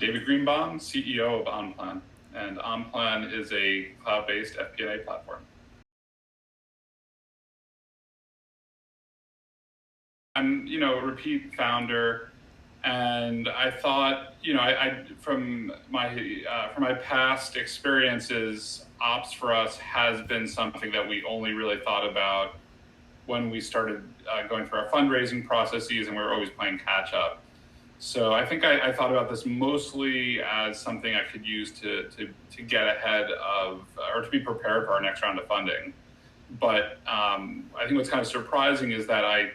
David Greenbaum, CEO of Onplan, and Onplan is a cloud-based FP&A platform. I'm, a repeat founder, and I thought, from my past experiences, ops for us has been something that we only really thought about when we started going through our fundraising processes, and we were always playing catch up. So I think I thought about this mostly as something I could use to get ahead of, or to be prepared for our next round of funding. But I think what's kind of surprising is that I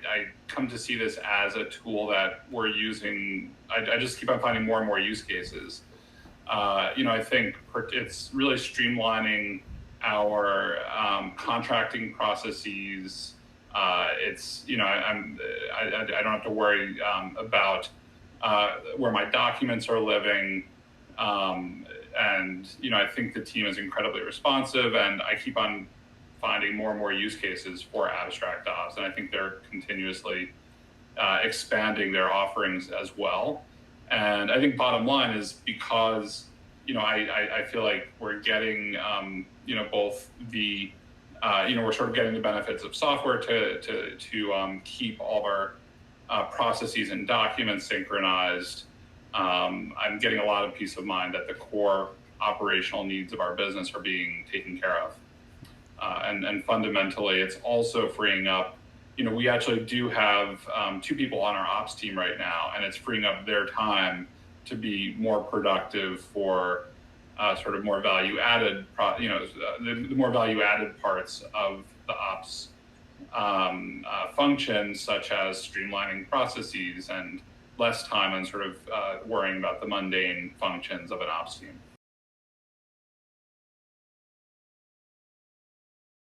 come to see this as a tool that we're using. I just keep on finding more and more use cases. I think it's really streamlining our contracting processes. It's, I don't have to worry about where my documents are living. And I think the team is incredibly responsive, and I keep on finding more and more use cases for abstract ops. And I think they're continuously expanding their offerings as well. And I think bottom line is because, I feel like we're getting, both the, we're sort of getting the benefits of software to keep all of our processes and documents synchronized. I'm getting a lot of peace of mind that the core operational needs of our business are being taken care of. And fundamentally, it's also freeing up, we actually do have 2 people on our ops team right now, and it's freeing up their time to be more productive for sort of more value-added, the more value-added parts of the ops functions, such as streamlining processes and less time on sort of worrying about the mundane functions of an ops team.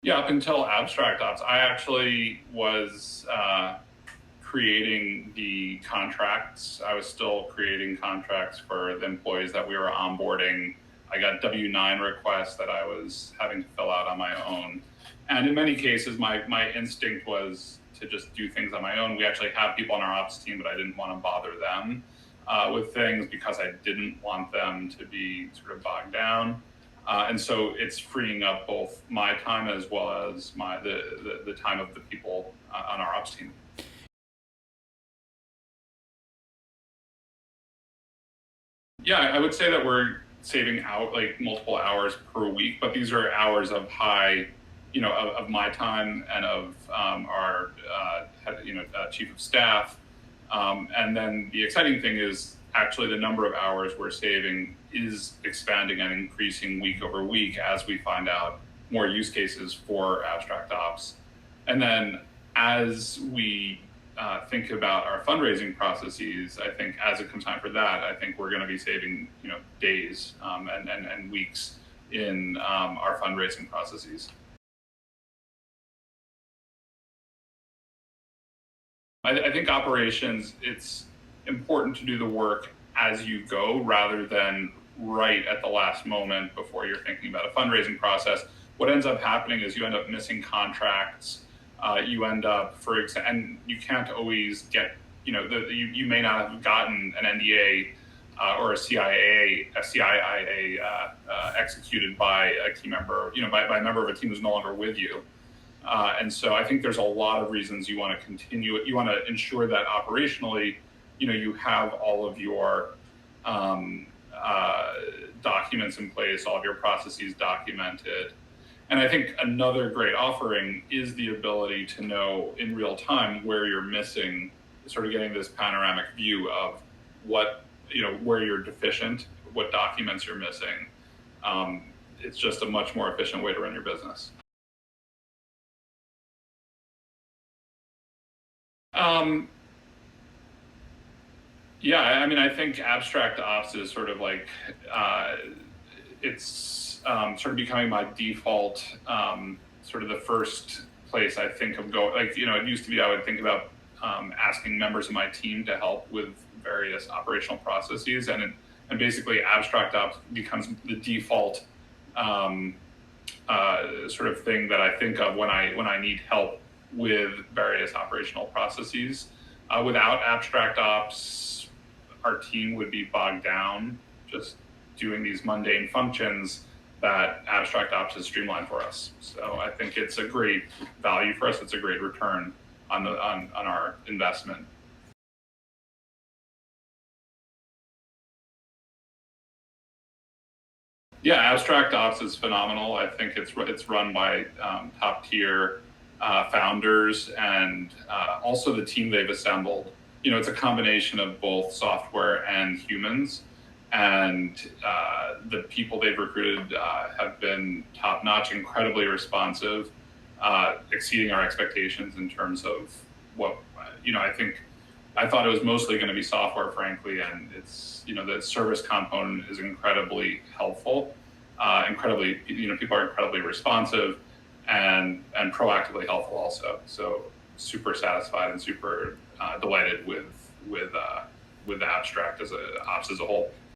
Yeah, up until abstract ops, I actually was creating the contracts. I was still creating contracts for the employees that we were onboarding. I got W-9 requests that I was having to fill out on my own. And in many cases, my instinct was to just do things on my own. We actually have people on our ops team, but I didn't want to bother them with things because I didn't want them to be sort of bogged down. And so it's freeing up both my time as well as the time of the people on our ops team. Yeah, I would say that we're saving out like multiple hours per week, but these are hours of high, of my time and of our chief of staff. And then the exciting thing is actually the number of hours we're saving is expanding and increasing week over week as we find out more use cases for abstract ops. And then as we think about our fundraising processes, I think as it comes time for that, I think we're going to be saving days and weeks in our fundraising processes. I think operations, it's important to do the work as you go rather than right at the last moment before you're thinking about a fundraising process. What ends up happening is you end up missing contracts. You end up, and you can't always get, you may not have gotten an NDA or a CIA executed by a team member, by a member of a team who's no longer with you. And so I think there's a lot of reasons you want to continue it. You want to ensure that operationally, you have all of your documents in place, all of your processes documented. And I think another great offering is the ability to know in real time where you're missing, sort of getting this panoramic view of what, where you're deficient, what documents you're missing. It's just a much more efficient way to run your business. Yeah, I think abstract ops is sort of like, it's sort of becoming my default, sort of the first place I think of going. Like, it used to be I would think about asking members of my team to help with various operational processes, and basically abstract ops becomes the default sort of thing that I think of when I need help with various operational processes. Without abstract ops, our team would be bogged down just doing these mundane functions that abstract ops has streamlined for us. So I think it's a great value for us. It's a great return on our investment. Yeah, abstract ops is phenomenal. I think it's run by top tier founders, and also the team they've assembled. It's a combination of both software and humans, and the people they've recruited have been top notch, incredibly responsive, exceeding our expectations in terms of what I thought it was mostly going to be software, frankly, and the service component is incredibly helpful. People are incredibly responsive and proactively helpful also. So super satisfied and super delighted with the abstract as a ops as a whole.